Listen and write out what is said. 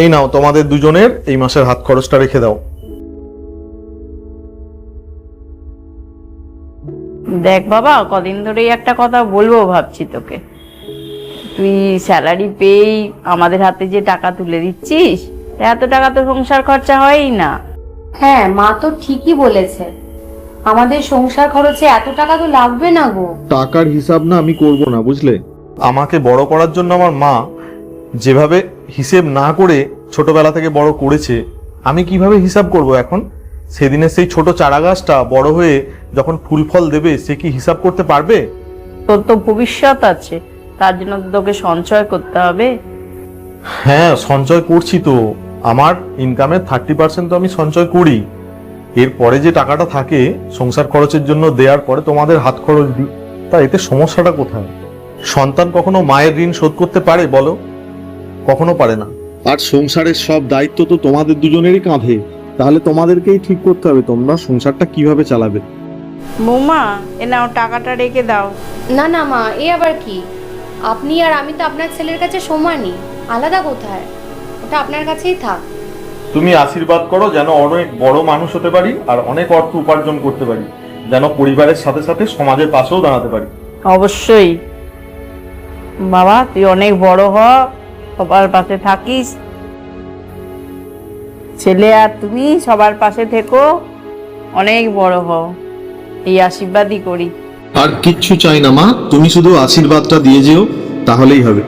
এই নাও তোমাদের দুজনের এই মাসের হাত খরচটা রেখে দাও। দেখ বাবা, কদিন ধরেই একটা কথা বলবো ভাবছি তোকে। তুই স্যালারি পেয়েই আমাদের হাতে যে টাকা তুলে দিচ্ছিস, এত টাকা তো সংসার খরচা হয়ই না। হ্যাঁ, মা তো ঠিকই বলেছে, আমাদের সংসার খরচে এত টাকা তো লাগবে না গো। টাকার হিসাব না আমি করব না, বুঝলে? আমাকে বড় করার জন্য আমার মা যেভাবে হিসেব না করে ছোটবেলা থেকে বড় করেছে, আমি কিভাবে হিসাব করব এখন? সেদিনের সেই ছোট চারা গাছটা বড় হয়ে যখন ফুল ফল দেবে, সে কি হিসাব করতে পারবে? তোর তো ভবিষ্যৎ আছে, তার জন্য তো তোকে সঞ্চয় করতে হবে। হ্যাঁ, সঞ্চয় করছি তো। আমার ইনকামের 30% তো আমি সঞ্চয় করি। এরপরে যে টাকাটা থাকে সংসার খরচের জন্য দেওয়ার পরে তোমাদের হাত খরচ দিই। তা এতে সমস্যাটা কোথায়? সন্তান কখনো মায়ের ঋণ শোধ করতে পারে বলো? কখনো পারে না। আর সংসারের সব দায়িত্ব তো তোমাদের দুজনেরই কাঁধে। তাহলে তোমাদেরকেই ঠিক করতে হবে তোমরা সংসারটা কিভাবে চালাবে। বৌমা, এ নাও টাকাটা রেখে দাও। না না মা, এ আবার কি? আপনি আর আমি তো আপনার ছেলের কাছে সমানই, আলাদা কোথায়? ওটা আপনার কাছেই থাক। তুমি আশীর্বাদ করো যেন অনেক বড় মানুষ হতে পারি আর অনেক অর্থ উপার্জন করতে পারি, যেন পরিবারের সাথে সাথে সমাজের পাশেও দাঁড়াতে পারি। অবশ্যই বাবা, তুই অনেক বড় হ, সবার পাশে থাকিস। ছেলে আর তুমি সবার পাশে থেকো, অনেক বড় হও, এই আশীর্বাদই করি। আর কিচ্ছু চাই না মা, তুমি শুধু আশীর্বাদটা দিয়ে যেও, তাহলেই হবে।